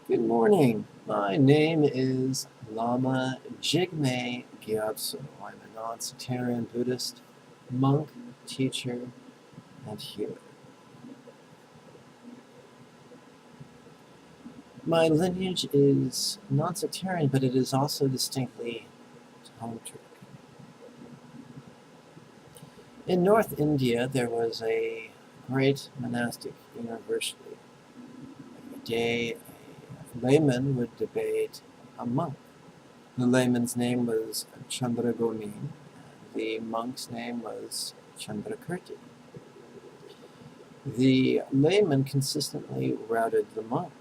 Good morning. My name is Lama Jigme Gyatso. I'm a non-sectarian Buddhist monk, teacher, and healer. My lineage is non-sectarian, but it is also distinctly tantric. In North India, there was a great monastic university. Every day, a layman would debate a monk. The layman's name was Chandragomin. The monk's name was Chandrakirti. The layman consistently routed the monk.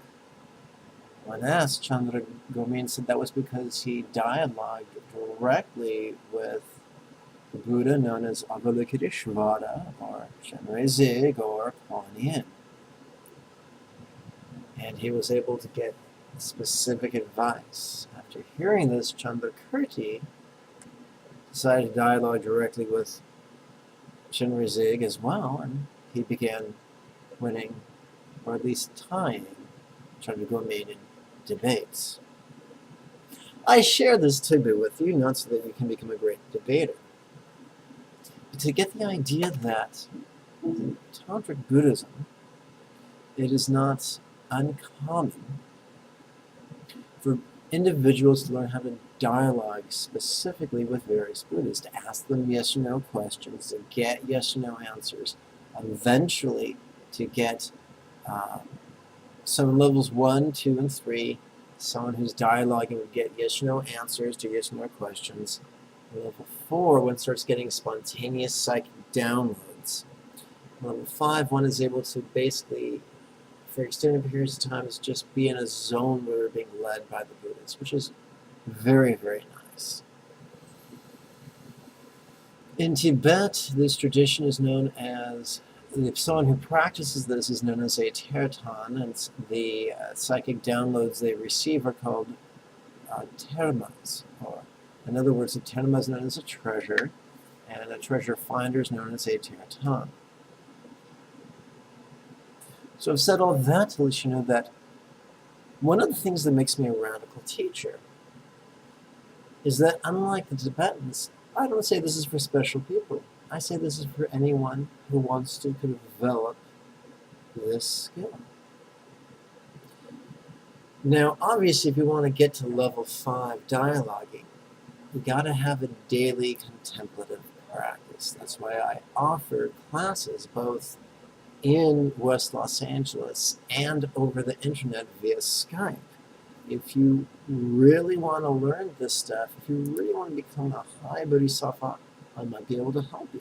When asked, Chandragomin said that was because he dialogued directly with the Buddha known as Avalokiteshvara, or Chenrezig, or Kuan Yin. And he was able to get specific advice. After hearing this, Chandrakirti decided to dialogue directly with Chenrezig as well, and he began winning, or at least tying, Chandragomin in debates. I share this tidbit with you, not so that you can become a great debater, but to get the idea that in Tantric Buddhism, it is not uncommon for individuals to learn how to dialogue specifically with various Buddhas, to ask them yes or no questions, to get yes or no answers, eventually to get someone levels 1, 2, and 3, someone who's dialoguing would get yes or no answers to yes or no questions. Level 4, one starts getting spontaneous psychic downloads. Level 5, one is able to basically, for extended periods of time, just be in a zone where they're being led by the Buddhas, which is very, very nice. In Tibet, this tradition is known as, if someone who practices this is known as a tertan, and the psychic downloads they receive are called termas, or in other words, a terma is known as a treasure, and a treasure finder is known as a tertan. So I've said all that to let you know that one of the things that makes me a radical teacher is that, unlike the Tibetans, I don't say this is for special people. I say this is for anyone who wants to develop this skill. Now, obviously, if you want to get to level 5 dialoguing, you got to have a daily contemplative practice. That's why I offer classes both in West Los Angeles and over the internet via Skype. If you really want to learn this stuff, if you really want to become a high bodhisattva, I might be able to help you.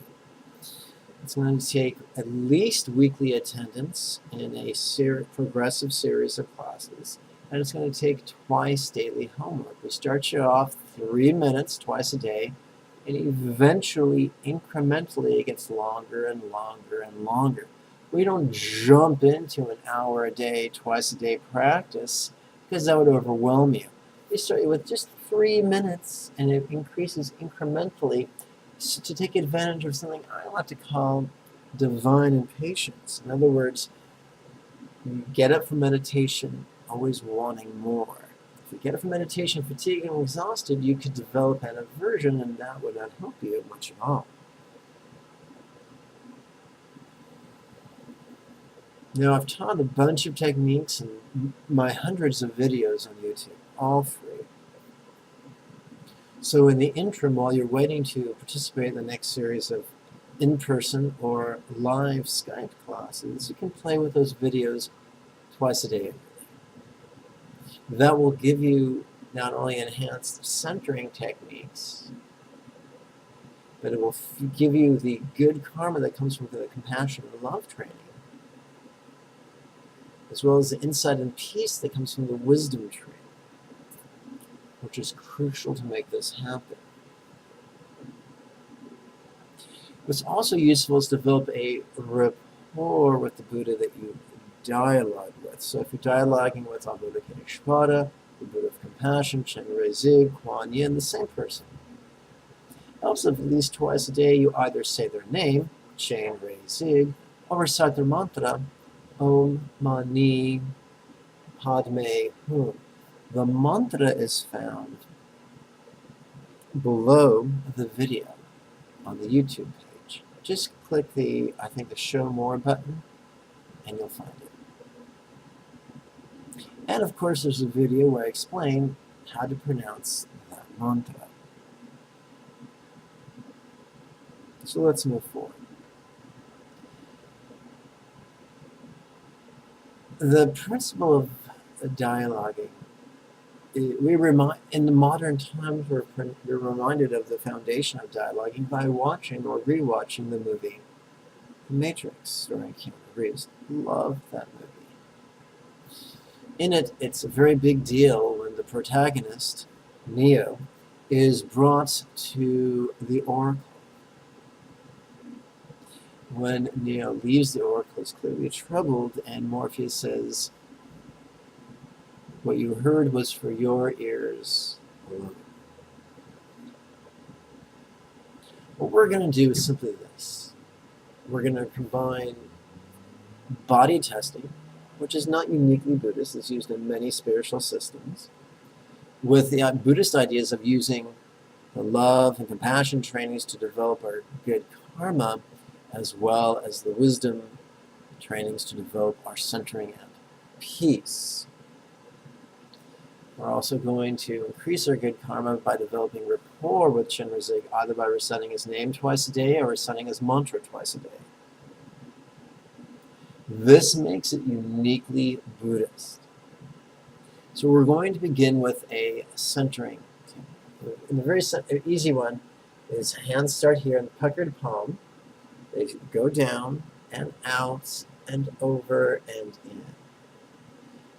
It's going to take at least weekly attendance in a progressive series of classes, and it's going to take twice daily homework. We start you off 3 minutes twice a day, and eventually, incrementally, it gets longer and longer and longer. We don't jump into an hour a day, twice a day practice, because that would overwhelm you. We start you with just 3 minutes, and it increases incrementally to take advantage of something I like to call divine impatience. In other words, you get up from meditation always wanting more. If you get up from meditation fatigued and exhausted, you could develop an aversion, and that would not help you much at all. Now, I've taught a bunch of techniques in my hundreds of videos on YouTube, all free. So in the interim, while you're waiting to participate in the next series of in-person or live Skype classes, you can play with those videos twice a day. That will give you not only enhanced centering techniques, but it will give you the good karma that comes from the compassion and love training, as well as the insight and peace that comes from the wisdom tree, which is crucial to make this happen. What's also useful is to develop a rapport with the Buddha that you dialogue with. So if you're dialoguing with Avalokiteshvara, the Buddha of Compassion, Chenrezig, Kuan Yin, the same person. It helps if at least twice a day you either say their name, Chenrezig, or recite their mantra, Om Mani Padme Hum. The mantra is found below the video on the YouTube page. Just click the, I think, the Show More button, and you'll find it. And of course, there's a video where I explain how to pronounce that mantra. So let's move forward. The principle of dialoguing, in the modern times, we're reminded of the foundation of dialoguing by watching or rewatching the movie The Matrix, starring Keanu Reeves. Love that movie. In it, it's a very big deal when the protagonist, Neo, is brought to the Oracle. When Neo leaves the Oracle, is clearly troubled, and Morpheus says, "What you heard was for your ears alone." What we're going to do is simply this. We're going to combine body testing, which is not uniquely Buddhist, it's used in many spiritual systems, with the Buddhist ideas of using the love and compassion trainings to develop our good karma, as well as the wisdom trainings to develop our centering and peace. We're also going to increase our good karma by developing rapport with Chenrezig, either by reciting his name twice a day or reciting his mantra twice a day. This makes it uniquely Buddhist. So we're going to begin with a centering. And the very easy one is hands start here in the puckered palm. They go down and out and over and in.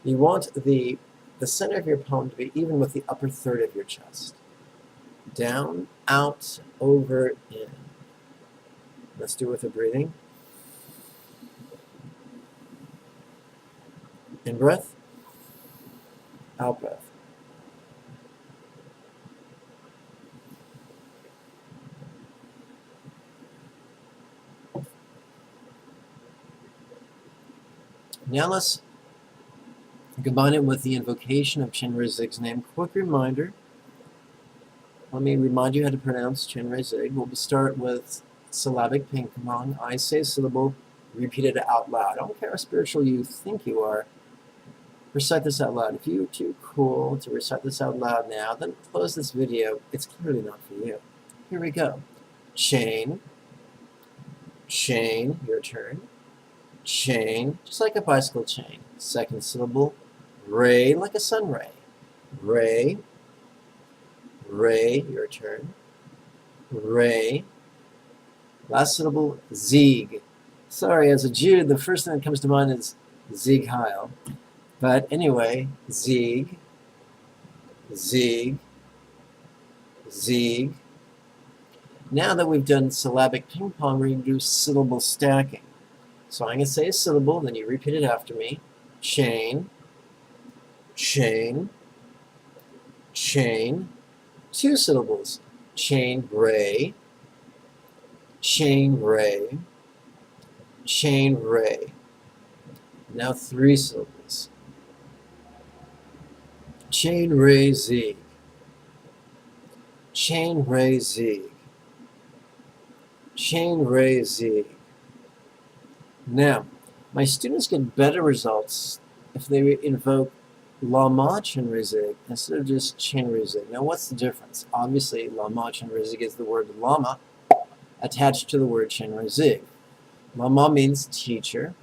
You want the center of your palm to be even with the upper third of your chest. Down, out, over, in. Let's do it with the breathing. In breath, out breath. Now let's combine it with the invocation of Chenrezig's name. Quick reminder, let me remind you how to pronounce Chenrezig. We'll start with syllabic ping pong. I say a syllable, repeat it out loud. I don't care how spiritual you think you are. Recite this out loud. If you're too cool to recite this out loud now, then close this video. It's clearly not for you. Here we go. Chain, chain, your turn. Chain, just like a bicycle chain. Second syllable, ray, like a sun ray. Ray, ray, your turn. Ray. Last syllable, Zieg. Sorry, as a Jew, the first thing that comes to mind is Zieg Heil. But anyway, Zieg, Zieg, Zieg. Now that we've done syllabic ping pong, we're going to do syllable stacking. So I'm going to say a syllable, then you repeat it after me. Chain, chain, chain. Two syllables. Chain ray, chain ray, chain ray. Now three syllables. Chain ray Zieg, chain ray Zieg, chain ray Zieg. Now, my students get better results if they invoke Lama Chenrezig instead of just Chenrezig. Now, what's the difference? Obviously, Lama Chenrezig is the word Lama attached to the word Chenrezig. Lama means teacher,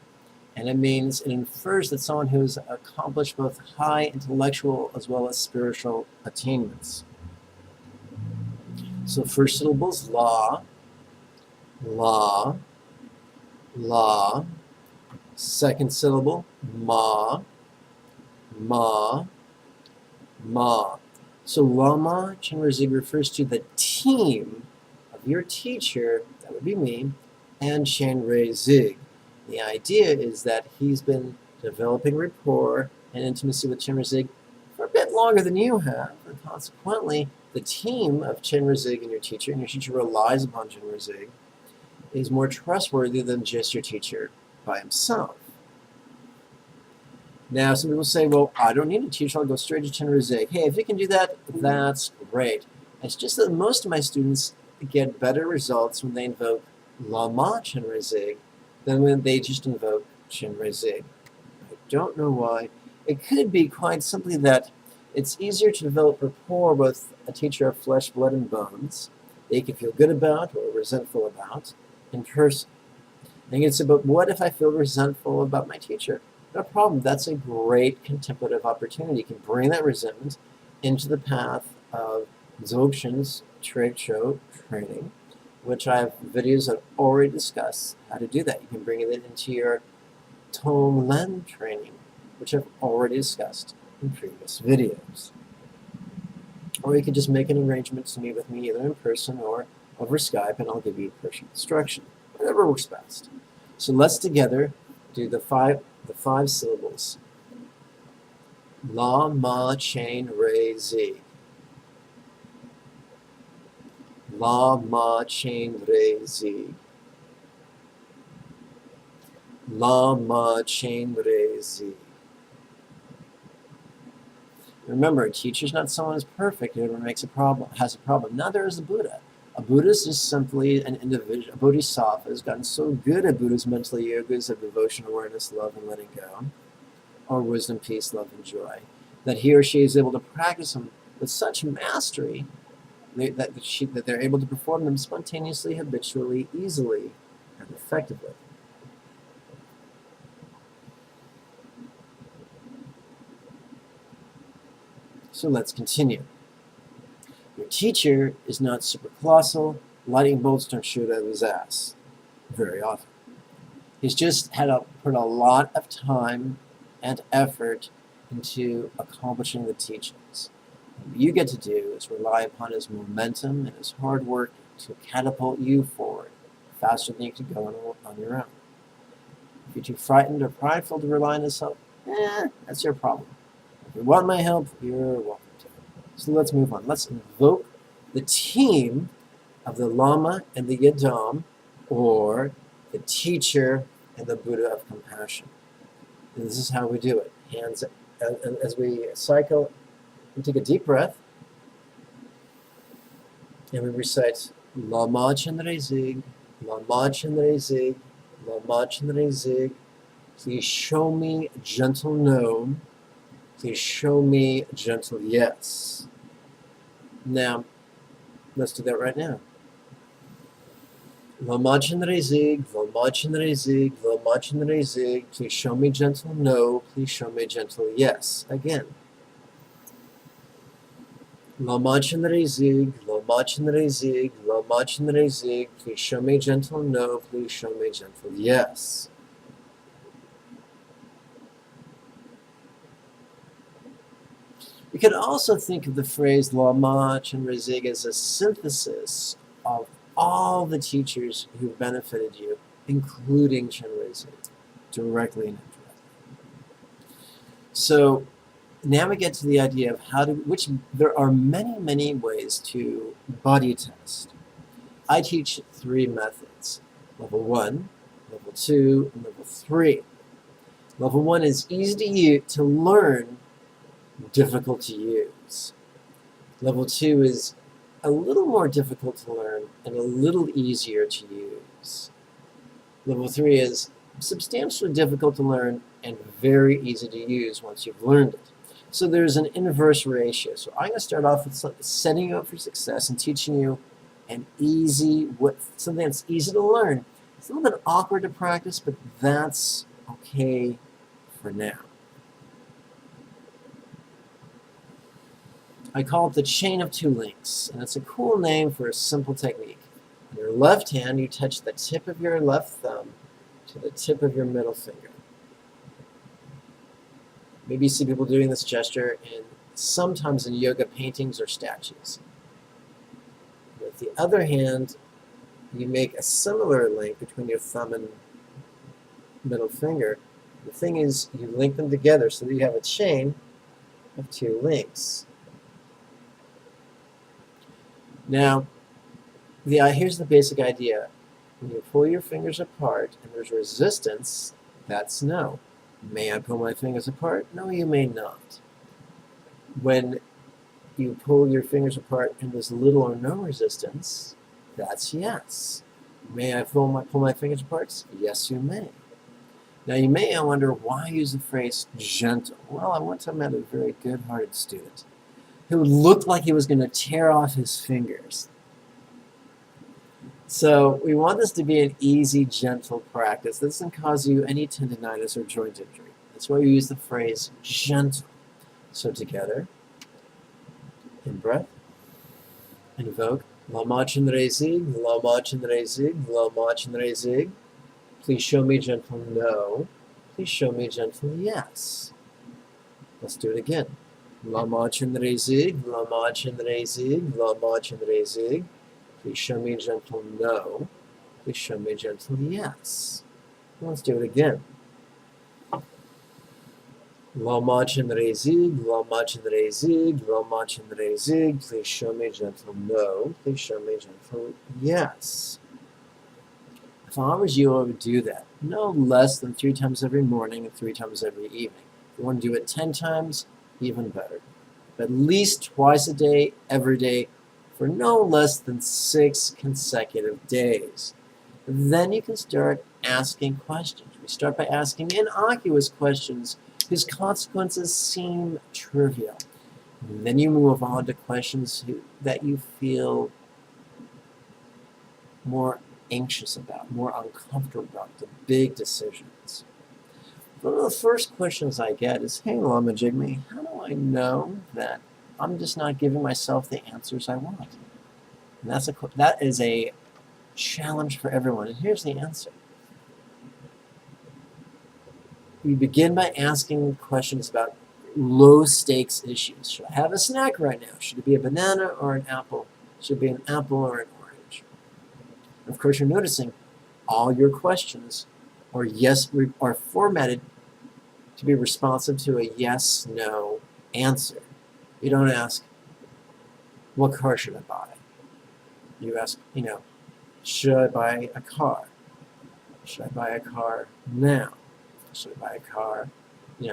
and it infers that someone who has accomplished both high intellectual as well as spiritual attainments. So first syllables, la, la, la. Second syllable, ma, ma, ma. So Lama Chenrezig refers to the team of your teacher, that would be me, and Chenrezig. The idea is that he's been developing rapport and intimacy with Chenrezig for a bit longer than you have, and consequently, the team of Chenrezig and your teacher relies upon Chenrezig, is more trustworthy than just your teacher by himself. Now, some people say, well, I don't need a teacher, I'll go straight to Chenry Zig. Hey, if you can do that, that's great. It's just that most of my students get better results when they invoke Lama Chenry Zig than when they just invoke Chenry Zig. I don't know why. It could be quite simply that it's easier to develop rapport with a teacher of flesh, blood, and bones they can feel good about or resentful about in person. And it's about, what if I feel resentful about my teacher? No problem. That's a great contemplative opportunity. You can bring that resentment into the path of Dzogchen's trade show training, which I have videos that already discuss how to do that. You can bring it into your Tong Len training, which I've already discussed in previous videos. Or you can just make an arrangement to meet with me either in person or over Skype, and I'll give you personal instruction. Whatever works best. So let's together do the five syllables. La, ma, chain, re, zig. La, ma, chain, re, zig. La, ma, chain, re, zig. Remember, a teacher's not someone who's perfect and everyone has a problem. Neither is a Buddha. A Buddhist is simply an individual. A bodhisattva has gotten so good at Buddha's mental yogas of devotion, awareness, love, and letting go, or wisdom, peace, love, and joy, that he or she is able to practice them with such mastery that they're able to perform them spontaneously, habitually, easily, and effectively. So let's continue. Your teacher is not super colossal. Lightning bolts don't shoot out of his ass very often. He's just had to put a lot of time and effort into accomplishing the teachings. What you get to do is rely upon his momentum and his hard work to catapult you forward faster than you could go on your own. If you're too frightened or prideful to rely on his help, that's your problem. If you want my help, you're welcome to. So let's move on. Let's invoke the team of the Lama and the Yadam, or the teacher and the Buddha of compassion. And this is how we do it. Hands, and as we cycle, we take a deep breath, and we recite Lama Chenry Zig, Lama Chenry Zig, Lama Chenry Zig. Please show me a gentle no. Please show me a gentle yes. Now, let's do that right now. Lama Chenry Zig, Lama Chenry Zig, Lama Chenry Zig. Please show me gentle no. Please show me gentle yes. Again. Lama Chenry Zig, Lama Chenry Zig, Lama Chenry Zig. Please show me gentle no. Please show me gentle yes. You can also think of the phrase Lama Chenry Zig as a synthesis of all the teachers who benefited you, including Chenry Zig, directly and indirectly. So now we get to the idea of there are many, many ways to body test. I teach 3 methods: level 1, level 2, and level 3. Level 1 is easy to learn, difficult to use. Level 2 is a little more difficult to learn and a little easier to use. Level 3 is substantially difficult to learn and very easy to use once you've learned it. So there's an inverse ratio. So I'm going to start off with setting you up for success and teaching you something that's easy to learn. It's a little bit awkward to practice, but that's okay for now. I call it the chain of 2 links, and it's a cool name for a simple technique. On your left hand, you touch the tip of your left thumb to the tip of your middle finger. Maybe you see people doing this gesture sometimes in yoga paintings or statues. With the other hand, you make a similar link between your thumb and middle finger. The thing is, you link them together so that you have a chain of 2 links. Now, here's the basic idea. When you pull your fingers apart and there's resistance, that's no. May I pull my fingers apart? No, you may not. When you pull your fingers apart and there's little or no resistance, that's yes. May I pull my fingers apart? Yes, you may. Now you may wonder why I use the phrase gentle. Well, I one time met a very good-hearted student who looked like he was going to tear off his fingers. So we want this to be an easy, gentle practice. This doesn't cause you any tendinitis or joint injury. That's why we use the phrase gentle. So together, in breath, invoke Lama Chandre Zig, Lama Chandre Zig, Lama Chandre Zig. Please show me gentle no. Please show me gentle yes. Let's do it again. Lama Chandre Zig, Lama Chandre Zig, Lama Chandre Zig. Please show me gentle no. Please show me gentle yes. Let's do it again. Lama Chandre Zig, Lama Chandre Zig, Lama Chandre Zig. Please show me gentle no. Please show me gentle yes. If I was you, I would do that no less than 3 times every morning and 3 times every evening. If you want to do it 10 times, even better. But at least twice a day, every day, for no less than 6 consecutive days. Then you can start asking questions. We start by asking innocuous questions whose consequences seem trivial. And then you move on to questions that you feel more anxious about, more uncomfortable about, the big decisions. One of the first questions I get is, hey Lama Jigme, how do I know that I'm just not giving myself the answers I want? And that is a challenge for everyone. And here's the answer. We begin by asking questions about low-stakes issues. Should I have a snack right now? Should it be a banana or an apple? Should it be an apple or an orange? Of course, you're noticing all your questions are formatted to be responsive to a yes/no answer. You don't ask, what car should I buy? You ask, should I buy a car? Should I buy a car now? Should I buy a car?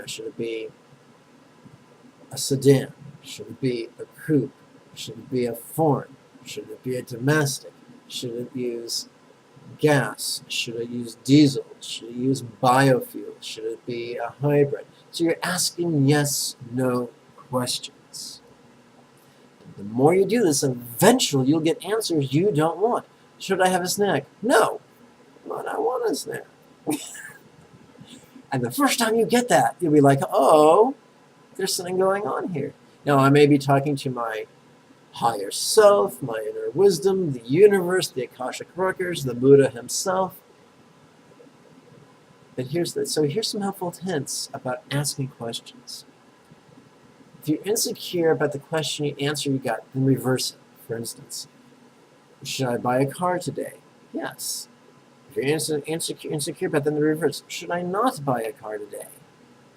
Should it be a sedan? Should it be a coupe? Should it be a foreign? Should it be a domestic? Should it use gas? Should it use diesel? Should it use biofuel? Should it be a hybrid? So you're asking yes/no questions. The more you do this, eventually you'll get answers you don't want. Should I have a snack? No, but I want a snack. And the first time you get that, you'll be like, oh, there's something going on here. Now, I may be talking to my higher self, my inner wisdom, the universe, the Akashic records, the Buddha himself. But here's some helpful hints about asking questions. If you're insecure about the answer you got, then reverse it. For instance, should I buy a car today? Yes. If you're insecure about that, then reverse. Should I not buy a car today?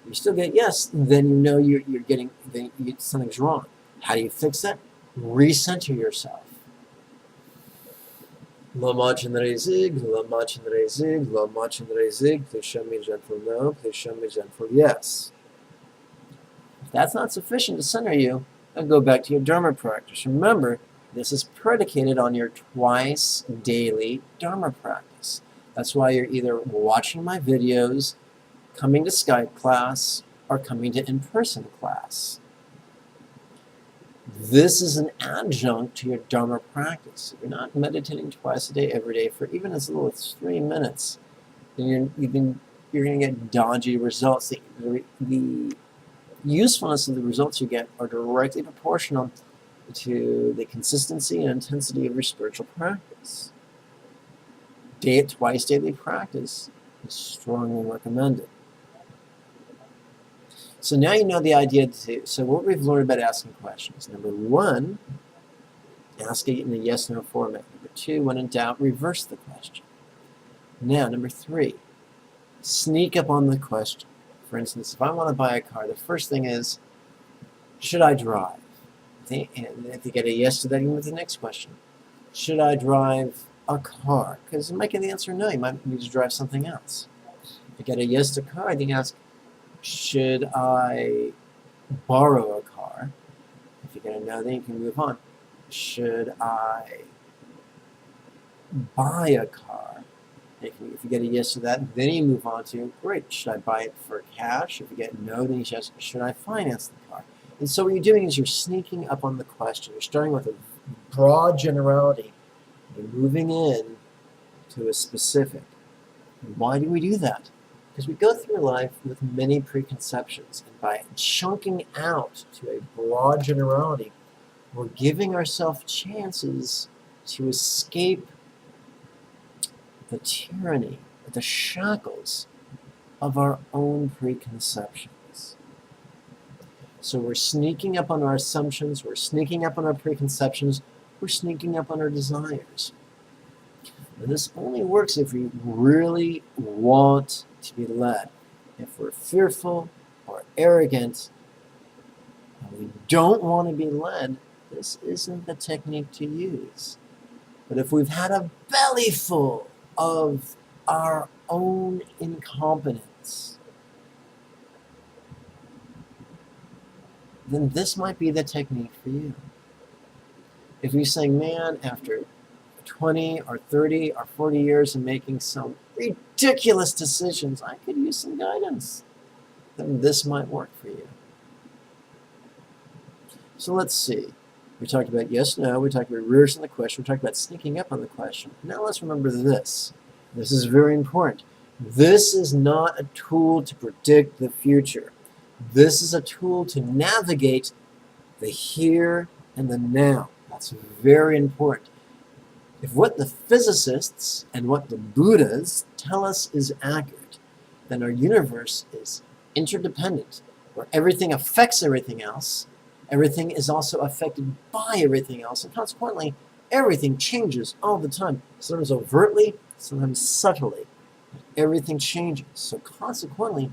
You still get yes, then you know something's wrong. How do you fix that? Recenter yourself. Lama Chandre Zig, Lama Chandre Zig, Lama Chandre Zig. Please show me gentle no. Please show me gentle yes. If that's not sufficient to center you, then go back to your Dharma practice. Remember, this is predicated on your twice daily Dharma practice. That's why you're either watching my videos, coming to Skype class, or coming to in-person class. This is an adjunct to your Dharma practice. If you're not meditating twice a day, every day, for even as little as 3 minutes, then you're going to get dodgy results. The usefulness of the results you get are directly proportional to the consistency and intensity of your spiritual practice. Twice daily practice is strongly recommended. So now you know the idea so what we've learned about asking questions. Number 1, ask it in a yes/no format. Number 2, when in doubt, reverse the question. Now, number 3, sneak up on the question. For instance, if I want to buy a car, the first thing is, should I drive? And if you get a yes to that, you move to the next question. Should I drive a car? Because it might get the answer no. You might need to drive something else. If you get a yes to car, then you ask, Should I borrow a car? If you get a no, then you can move on. Should I buy a car? If you get a yes to that, then you move on to, great, should I buy it for cash? If you get no, then you ask, should I finance the car? And so what you're doing is you're sneaking up on the question. You're starting with a broad generality. You're moving in to a specific. And why do we do that? Because we go through life with many preconceptions. And by chunking out to a broad generality, we're giving ourselves chances to escape the tyranny, the shackles of our own preconceptions. So we're sneaking up on our assumptions, we're sneaking up on our preconceptions, we're sneaking up on our desires. And this only works if we really want to be led. If we're fearful or arrogant and we don't want to be led, this isn't the technique to use. But if we've had a belly full of our own incompetence, then this might be the technique for you. If you're saying, man, after 20 or 30 or 40 years of making some ridiculous decisions, I could use some guidance, then this might work for you. So let's see. We talked about yes, no. We talked about rehearsing the question. We talked about sneaking up on the question. Now let's remember this. This is very important. This is not a tool to predict the future. This is a tool to navigate the here and the now. That's very important. If what the physicists and what the Buddhas tell us is accurate, then our universe is interdependent, where everything affects everything else. Everything is also affected by everything else, and consequently, everything changes all the time, sometimes overtly, sometimes subtly. Everything changes. So consequently,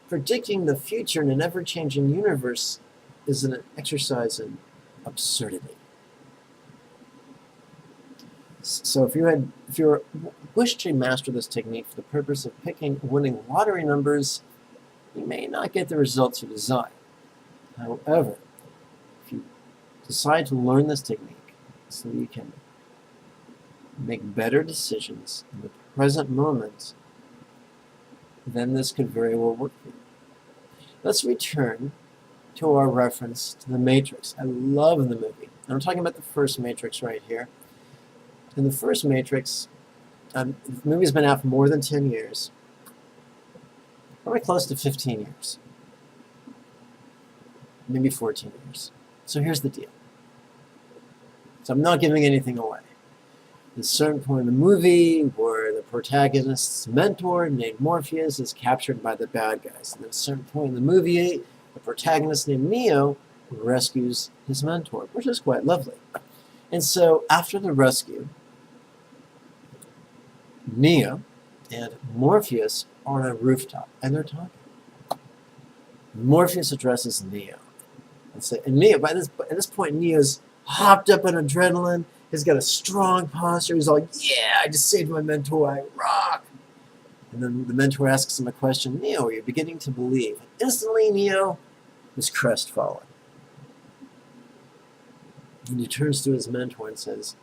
predicting the future in an ever-changing universe is an exercise in absurdity. So if you wish to master this technique for the purpose of winning lottery numbers, you may not get the results you desire. However, if you decide to learn this technique so you can make better decisions in the present moment, then this could very well work for you. Let's return to our reference to the Matrix. I love the movie. And I'm talking about the first Matrix right here. In the first Matrix, the movie's been out for more than 10 years. Probably close to 15 years. Maybe 14 years. So here's the deal. So I'm not giving anything away. There's a certain point in the movie where the protagonist's mentor, named Morpheus, is captured by the bad guys. And at a certain point in the movie, the protagonist named Neo rescues his mentor, which is quite lovely. And so after the rescue, Neo and Morpheus are on a rooftop, and they're talking. Morpheus addresses Neo. And Neo, at this point, Neo's hopped up on adrenaline. He's got a strong posture. He's like, yeah, I just saved my mentor. I rock. And then the mentor asks him a question. Neo, are you beginning to believe? And instantly, Neo is crestfallen. And he turns to his mentor and says,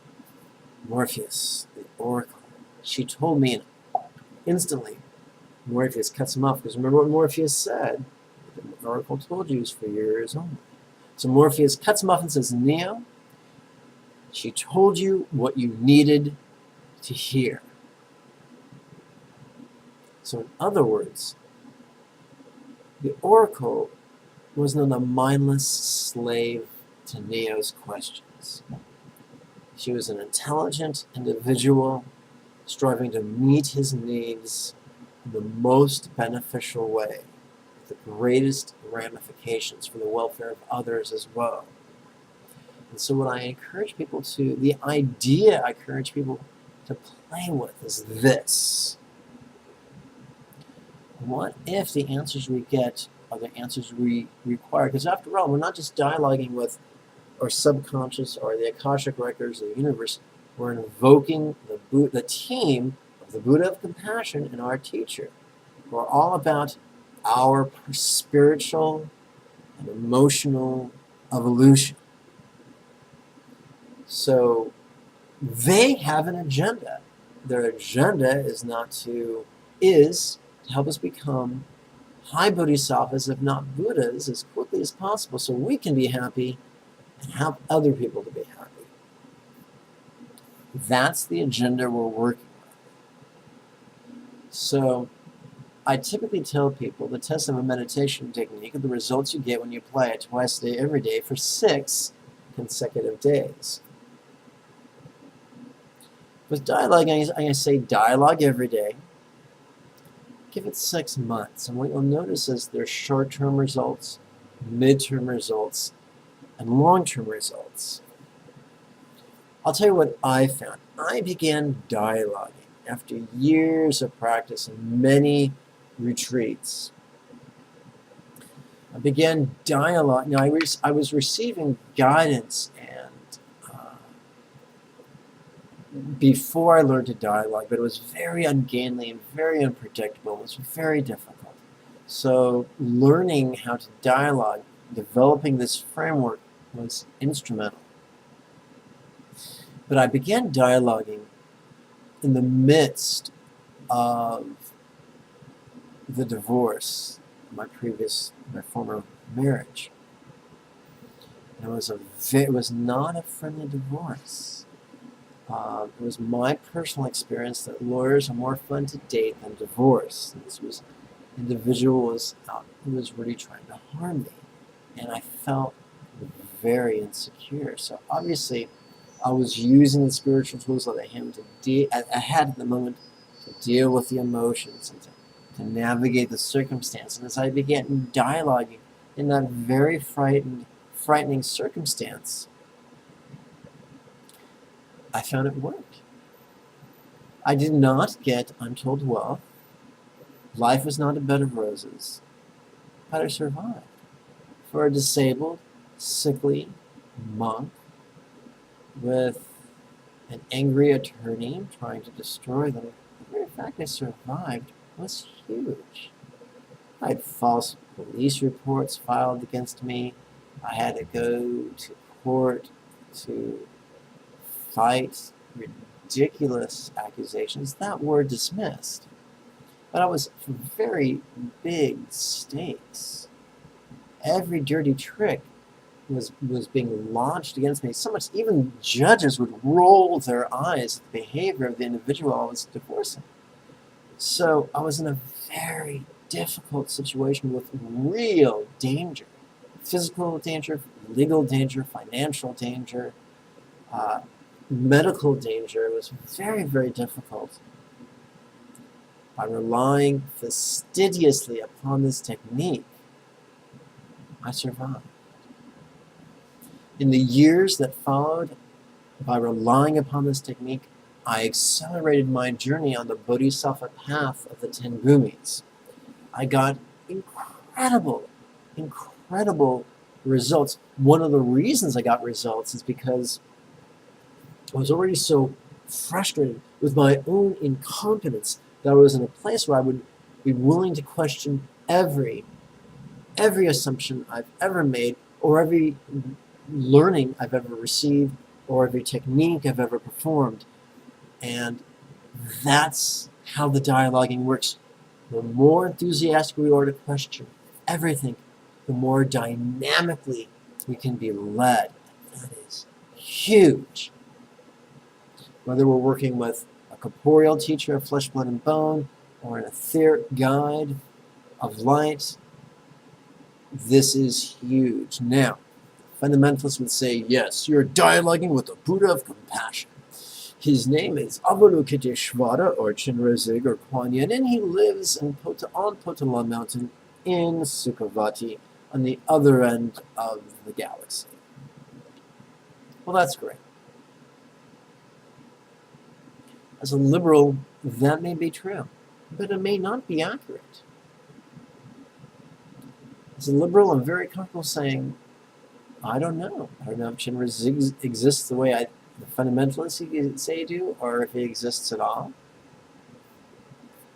Morpheus, the Oracle, she told me. And instantly, Morpheus cuts him off, because remember what Morpheus said? The Oracle told you is for yours only. So Morpheus cuts him off and says, Neo, she told you what you needed to hear. So in other words, the Oracle was not a mindless slave to Neo's questions. She was an intelligent individual striving to meet his needs in the most beneficial way, with the greatest ramifications for the welfare of others as well. And so what I encourage people to, the idea I encourage people to play with is this. What if the answers we get are the answers we require? Because after all, we're not just dialoguing with our subconscious or the Akashic records of the universe. We're invoking the team of the Buddha of Compassion and our teacher. We're all about our spiritual and emotional evolution. So they have an agenda. Their agenda is to help us become high bodhisattvas, if not Buddhas, as quickly as possible so we can be happy and help other people to be happy. That's the agenda we're working with. So I typically tell people the test of a meditation technique are the results you get when you apply it twice a day, every day, for 6 consecutive days. With dialoguing, I'm going to say dialogue every day. Give it 6 months, and what you'll notice is there's short-term results, mid-term results, and long-term results. I'll tell you what I found. I began dialoguing after years of practice and many retreats. I began dialogue. Now, I was receiving guidance before I learned to dialogue, but it was very ungainly and very unpredictable. It was very difficult. So learning how to dialogue, developing this framework was instrumental. But I began dialoguing in the midst of the divorce, my former marriage. And it was not a friendly divorce. It was my personal experience that lawyers are more fun to date than divorce. This was individual who was really trying to harm me, and I felt very insecure. So obviously, I was using the spiritual tools that I had at the moment to deal with the emotions and to navigate the circumstance. And as I began dialoguing in that very frightening circumstance, I found it worked. I did not get untold wealth. Life was not a bed of roses, but I survived. For a disabled, sickly monk with an angry attorney trying to destroy them, the very fact I survived was huge. I had false police reports filed against me. I had to go to court to fight ridiculous accusations that were dismissed. But I was for very big stakes. Every dirty trick was being launched against me. So much, even judges would roll their eyes at the behavior of the individual I was divorcing. So I was in a very difficult situation with real danger. Physical danger, legal danger, financial danger, medical danger. It was very, very difficult. By relying fastidiously upon this technique, I survived. In the years that followed, by relying upon this technique, I accelerated my journey on the Bodhisattva path of the 10 Bhumis. I got incredible results. One of the reasons I got results is because I was already so frustrated with my own incompetence that I was in a place where I would be willing to question every assumption I've ever made, or every learning I've ever received, or every technique I've ever performed. And that's how the dialoguing works. The more enthusiastic we are to question everything, the more dynamically we can be led. That is huge. Whether we're working with a corporeal teacher of flesh, blood, and bone, or an etheric guide of light, this is huge. Now, fundamentalists would say, yes, you're dialoguing with the Buddha of compassion. His name is Avalokiteshvara, or Chinrezig, or Kuan Yin, and he lives on Potala Mountain in Sukhavati, on the other end of the galaxy. Well, that's great. As a liberal, that may be true, but it may not be accurate. As a liberal, I'm very comfortable saying, I don't know. I don't know if Chinrezig exists the way the fundamentalists say do, or if he exists at all.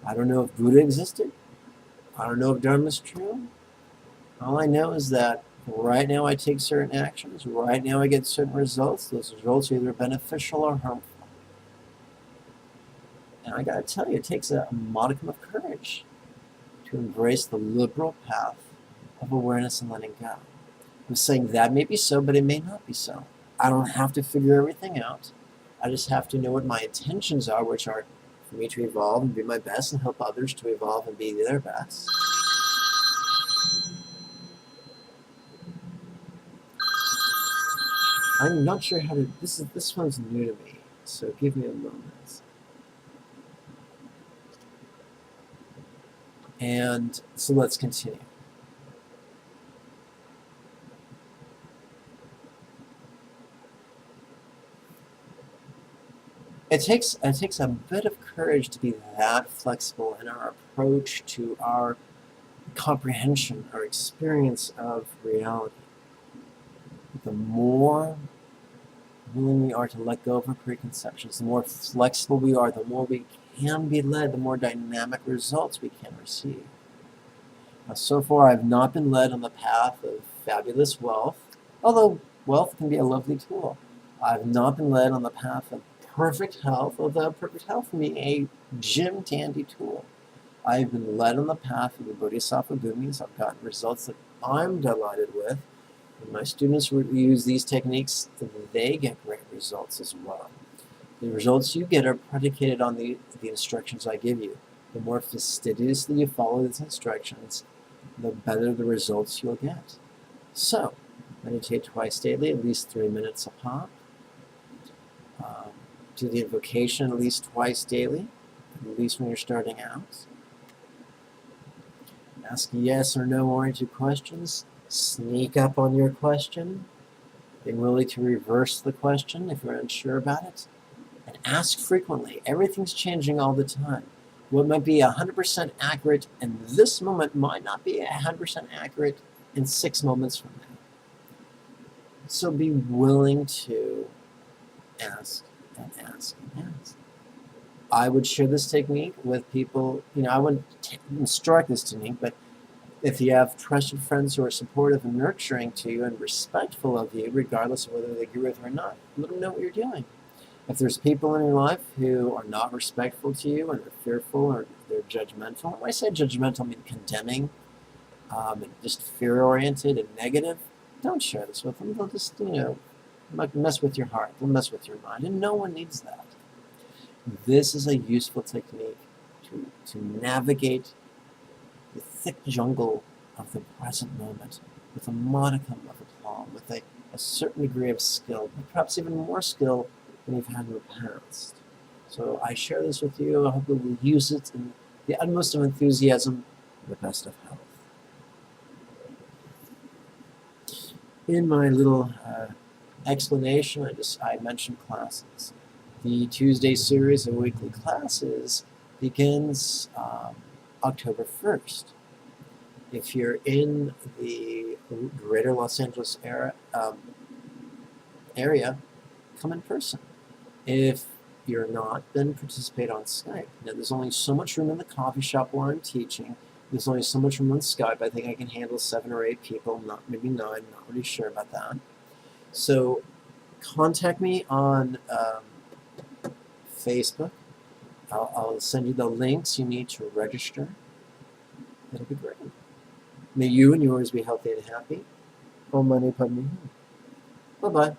I don't know if Buddha existed. I don't know if Dharma's true. All I know is that right now I take certain actions, right now I get certain results. Those results are either beneficial or harmful. And I gotta tell you, it takes a modicum of courage to embrace the liberal path of awareness and letting go. I'm saying that may be so, but it may not be so. I don't have to figure everything out. I just have to know what my intentions are, which are for me to evolve and be my best and help others to evolve and be their best. I'm not sure how to, this one's new to me, so give me a moment. And so let's continue. It takes a bit of courage to be that flexible in our approach to our comprehension, our experience of reality. The more willing we are to let go of our preconceptions, the more flexible we are, the more we can be led, the more dynamic results we can receive. Now, so far, I've not been led on the path of fabulous wealth, although wealth can be a lovely tool. I've not been led on the path of perfect health, although perfect health can be a gym dandy tool. I've been led on the path of the Bodhisattva Bhumis. I've gotten results that I'm delighted with. When my students use these techniques, they get great results as well. The results you get are predicated on the instructions I give you. The more fastidiously you follow these instructions, the better the results you'll get. So, meditate twice daily, at least 3 minutes a pop. Do the invocation at least twice daily, at least when you're starting out. Ask yes or no oriented questions. Sneak up on your question. Be willing to reverse the question if you're unsure about it. And ask frequently. Everything's changing all the time. What might be 100% accurate in this moment might not be 100% accurate in 6 moments from now. So be willing to ask and ask and ask. I would share this technique with people, I wouldn't instruct this technique, but if you have trusted friends who are supportive and nurturing to you and respectful of you, regardless of whether they agree with you or not, let them know what you're doing. If there's people in your life who are not respectful to you and are fearful or they're judgmental, when I say judgmental, I mean condemning, and just fear-oriented and negative, don't share this with them. They'll just, mess with your heart. They'll mess with your mind, and no one needs that. This is a useful technique to navigate the thick jungle of the present moment with a modicum of aplomb, with a certain degree of skill, but perhaps even more skill than you've had in the past. So I share this with you. I hope you will use it in the utmost of enthusiasm and the best of health. In my little explanation, I mentioned classes. The Tuesday series of weekly classes begins October 1st. If you're in the greater Los Angeles area, come in person. If you're not, then participate on Skype. Now, there's only so much room in the coffee shop where I'm teaching. There's only so much room on Skype. I think I can handle 7 or 8 people, maybe 9, not really sure about that. So contact me on Facebook. I'll send you the links you need to register. It'll be great. May you and yours be healthy and happy. Om Mani Padme Hum. Bye-bye.